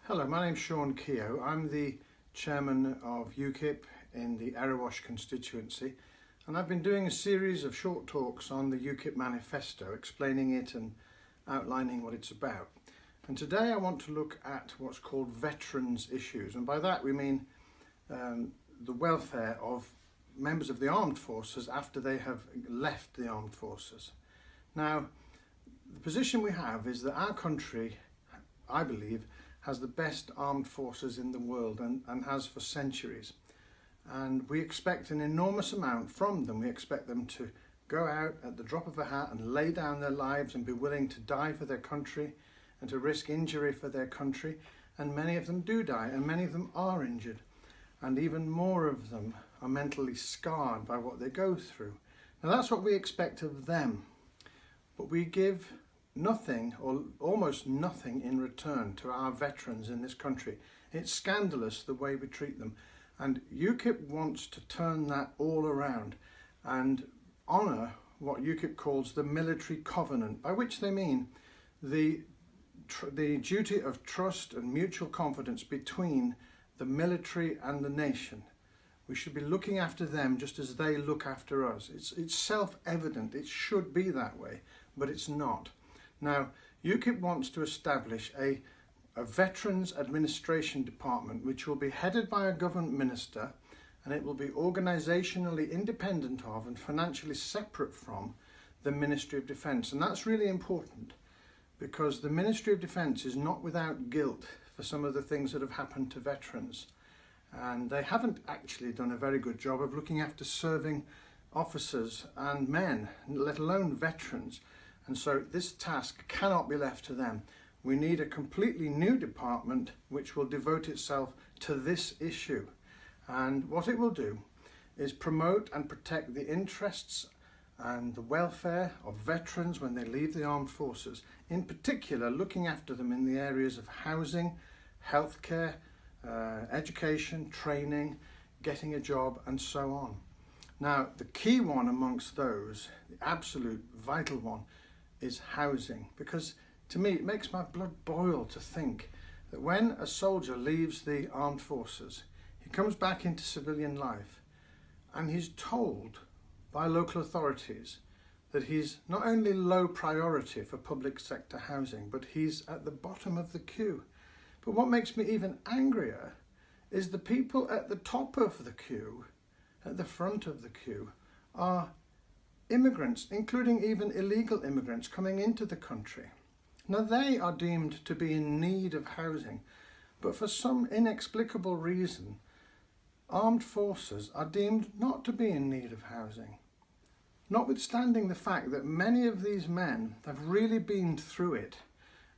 Hello, my name's Sean Kehoe. I'm the chairman of UKIP in the Erewash constituency, and I've been doing a series of short talks on the UKIP Manifesto, explaining it and outlining what it's about. And today I want to look at what's called veterans issues, and by that we mean the welfare of members of the armed forces after they have left the armed forces. Now, the position we have is that our country, I believe, has the best armed forces in the world and has for centuries. And we expect an enormous amount from them. We expect them to go out at the drop of a hat and lay down their lives and be willing to die for their country and to risk injury for their country. And many of them do die, and many of them are injured. And even more of them are mentally scarred by what they go through. Now that's what we expect of them. But we give nothing or almost nothing in return to our veterans in this country. It's scandalous the way we treat them, and UKIP wants to turn that all around and honour what UKIP calls the military covenant, by which they mean the duty of trust and mutual confidence between the military and the nation. We should be looking after them just as they look after us. It's self-evident, it should be that way, but it's not. Now, UKIP wants to establish a Veterans Administration Department which will be headed by a government minister, and it will be organisationally independent of and financially separate from the Ministry of Defence. And that's really important because the Ministry of Defence is not without guilt for some of the things that have happened to veterans. And they haven't actually done a very good job of looking after serving officers and men, let alone veterans. And so this task cannot be left to them. We need a completely new department which will devote itself to this issue. And what it will do is promote and protect the interests and the welfare of veterans when they leave the armed forces, in particular looking after them in the areas of housing, healthcare, education, training, getting a job, and so on. Now, the key one amongst those, the absolute vital one, is housing, because to me it makes my blood boil to think that when a soldier leaves the armed forces, he comes back into civilian life and he's told by local authorities that he's not only low priority for public sector housing, but he's at the bottom of the queue. But what makes me even angrier is the people at the top of the queue, at the front of the queue, are immigrants, including even illegal immigrants coming into the country. Now they are deemed to be in need of housing, but for some inexplicable reason, armed forces are deemed not to be in need of housing. Notwithstanding the fact that many of these men have really been through it,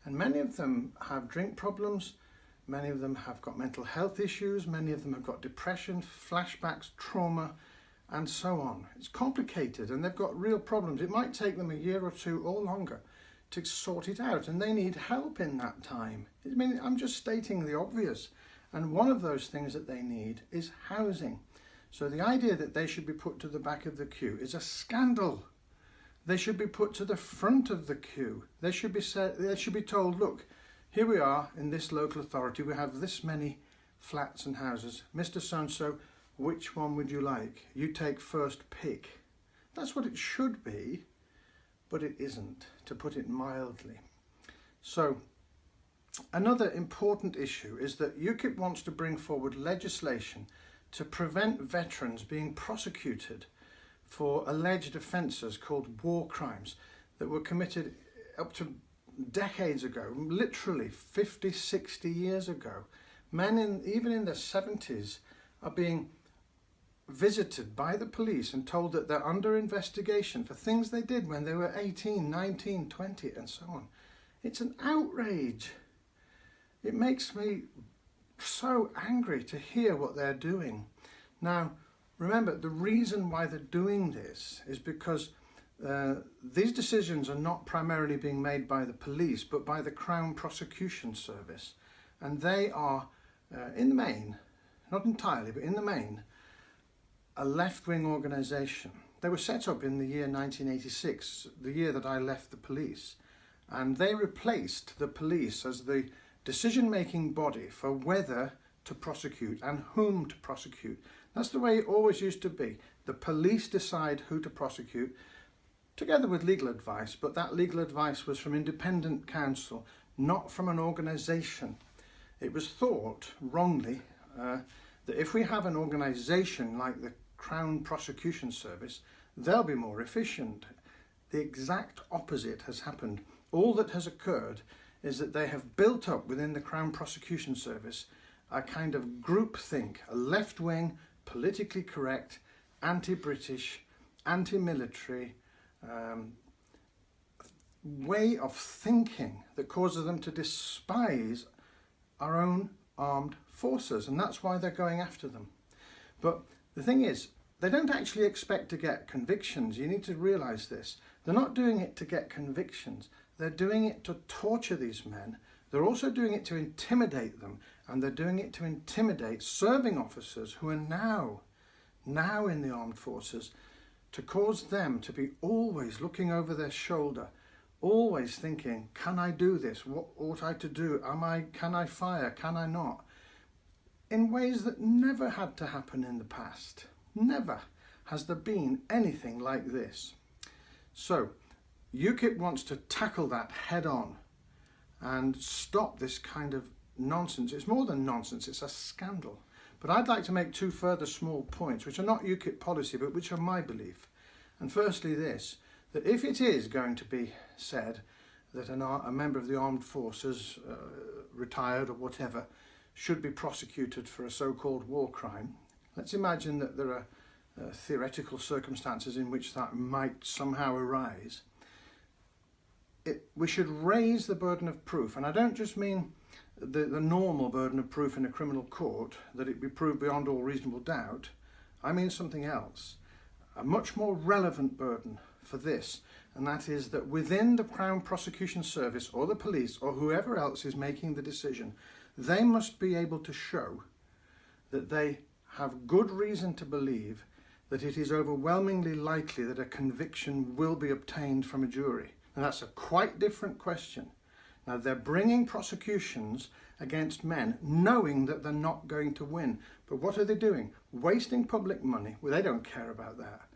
and many of them have drink problems, many of them have got mental health issues, many of them have got depression, flashbacks, trauma, and so on. It's complicated and they've got real problems. It might take them a year or two or longer to sort it out, and they need help in that time. I mean, I'm just stating the obvious, and one of those things that they need is housing. So the idea that they should be put to the back of the queue is a scandal. They should be put to the front of the queue. They should be told, look, here we are in this local authority, we have this many flats and houses. Mr. So-and-so, which one would you like? You take first pick. That's what it should be, but it isn't, to put it mildly. So another important issue is that UKIP wants to bring forward legislation to prevent veterans being prosecuted for alleged offences called war crimes that were committed up to decades ago, literally 50, 60 years ago. Men even in their 70s are being visited by the police and told that they're under investigation for things they did when they were 18, 19, 20 and so on. It's an outrage. It makes me so angry to hear what they're doing. Now, remember, the reason why they're doing this is because these decisions are not primarily being made by the police, but by the Crown Prosecution Service. And they are, in the main, not entirely, but in the main, a left-wing organisation. They were set up in the year 1986, the year that I left the police, and they replaced the police as the decision-making body for whether to prosecute and whom to prosecute. That's the way it always used to be. The police decide who to prosecute, together with legal advice, but that legal advice was from independent counsel, not from an organisation. It was thought, wrongly, that if we have an organisation like the Crown Prosecution Service, they'll be more efficient. The exact opposite has happened. All that has occurred is that they have built up within the Crown Prosecution Service a kind of groupthink, a left-wing, politically correct, anti-British, anti-military way of thinking that causes them to despise our own armed forces, and that's why they're going after them. But the thing is, they don't actually expect to get convictions. You need to realise this. They're not doing it to get convictions. They're doing it to torture these men. They're also doing it to intimidate them, and they're doing it to intimidate serving officers who are now in the armed forces, to cause them to be always looking over their shoulder, always thinking, can I do this? What ought I to do? Can I fire? Can I not? In ways that never had to happen in the past. Never has there been anything like this. So UKIP wants to tackle that head on and stop this kind of nonsense. It's more than nonsense, it's a scandal. But I'd like to make two further small points, which are not UKIP policy, but which are my belief. And firstly this, that if it is going to be said that a member of the armed forces, retired or whatever, should be prosecuted for a so-called war crime, let's imagine that there are theoretical circumstances in which that might somehow arise. We should raise the burden of proof, and I don't just mean the normal burden of proof in a criminal court, that it be proved beyond all reasonable doubt. I mean something else, a much more relevant burden for this, and that is that within the Crown Prosecution Service or the police or whoever else is making the decision, they must be able to show that they have good reason to believe that it is overwhelmingly likely that a conviction will be obtained from a jury. And that's a quite different question. Now, they're bringing prosecutions against men knowing that they're not going to win. But what are they doing? Wasting public money. Well, they don't care about that.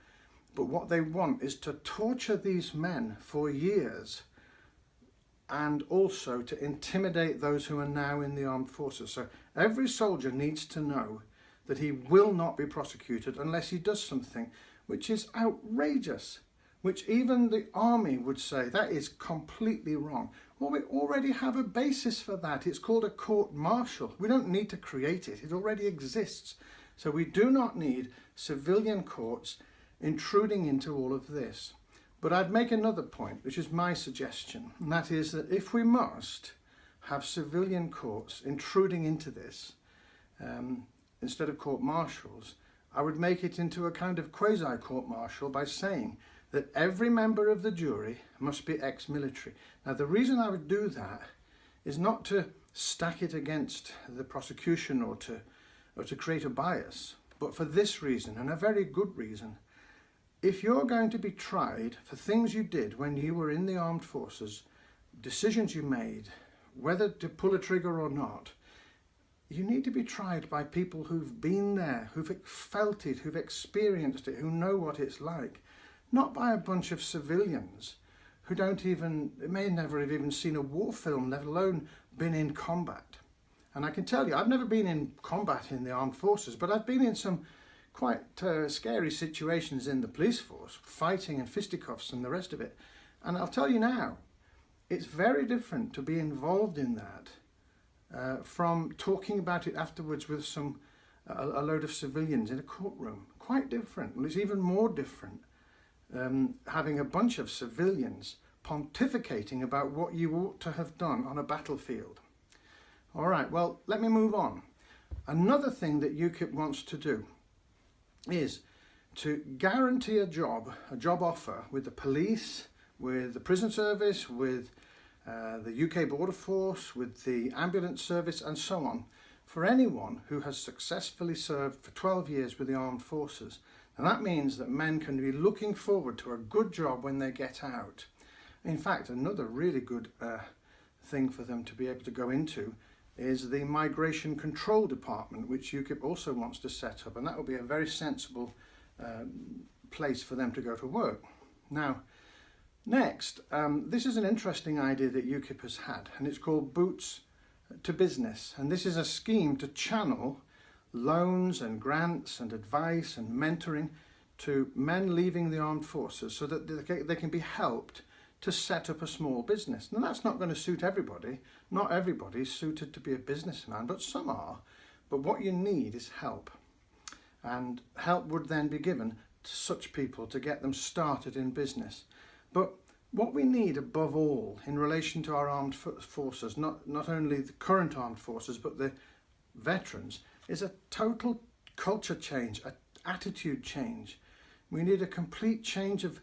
But what they want is to torture these men for years, and also to intimidate those who are now in the armed forces. So every soldier needs to know that he will not be prosecuted unless he does something which is outrageous, which even the army would say that is completely wrong. Well, we already have a basis for that. It's called a court-martial. We don't need to create it. It already exists. So we do not need civilian courts intruding into all of this. But I'd make another point, which is my suggestion, and that is that if we must have civilian courts intruding into this, instead of court-martials, I would make it into a kind of quasi-court-martial by saying that every member of the jury must be ex-military. Now, the reason I would do that is not to stack it against the prosecution or to create a bias, but for this reason, and a very good reason. If you're going to be tried for things you did when you were in the armed forces, decisions you made, whether to pull a trigger or not, you need to be tried by people who've been there, who've felt it, who've experienced it, who know what it's like. Not by a bunch of civilians who may never have even seen a war film, let alone been in combat. And I can tell you, I've never been in combat in the armed forces, but I've been in some quite scary situations in the police force, fighting and fisticuffs and the rest of it. And I'll tell you now, it's very different to be involved in that from talking about it afterwards with a load of civilians in a courtroom. Quite different. Well, it's even more different having a bunch of civilians pontificating about what you ought to have done on a battlefield. All right, well, let me move on. Another thing that UKIP wants to do is to guarantee a job offer with the police, with the prison service, with the UK Border Force, with the ambulance service and so on, for anyone who has successfully served for 12 years with the armed forces. And that means that men can be looking forward to a good job when they get out. In fact, another really good thing for them to be able to go into is the Migration Control Department, which UKIP also wants to set up, and that will be a very sensible place for them to go to work. Now, next, this is an interesting idea that UKIP has had, and it's called Boots to Business, and this is a scheme to channel loans and grants and advice and mentoring to men leaving the armed forces so that they can be helped to set up a small business. Now, that's not going to suit everybody. Not everybody's suited to be a businessman, but some are. But what you need is help. And help would then be given to such people to get them started in business. But what we need above all in relation to our armed forces, not only the current armed forces, but the veterans, is a total culture change, an attitude change. We need a complete change of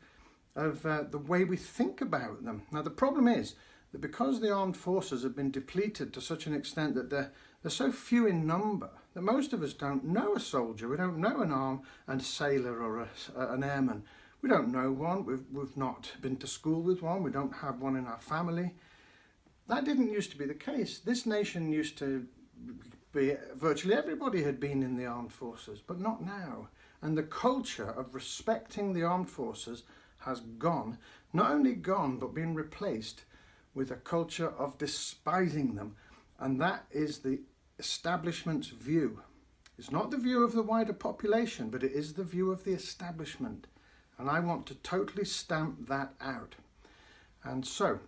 the way we think about them. Now, the problem is that because the armed forces have been depleted to such an extent that they're so few in number that most of us don't know a soldier, we don't know an armed and sailor or an airman. We don't know one, we've not been to school with one, we don't have one in our family. That didn't used to be the case. This nation used to be, virtually everybody had been in the armed forces, but not now. And the culture of respecting the armed forces has gone, not only gone, but been replaced with a culture of despising them. And that is the establishment's view. It's not the view of the wider population, but it is the view of the establishment. And I want to totally stamp that out. And so,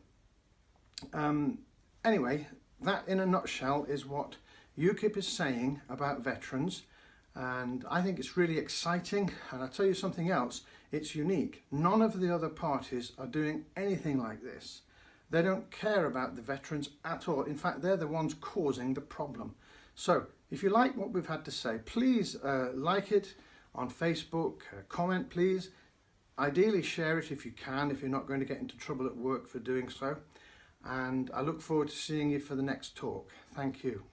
anyway, that in a nutshell is what UKIP is saying about veterans. And I think it's really exciting. And I'll tell you something else, it's unique. None of the other parties are doing anything like this. They don't care about the veterans at all. In fact, they're the ones causing the problem. So if you like what we've had to say, please like it on Facebook, comment please. Ideally share it if you can, if you're not going to get into trouble at work for doing so. And I look forward to seeing you for the next talk. Thank you.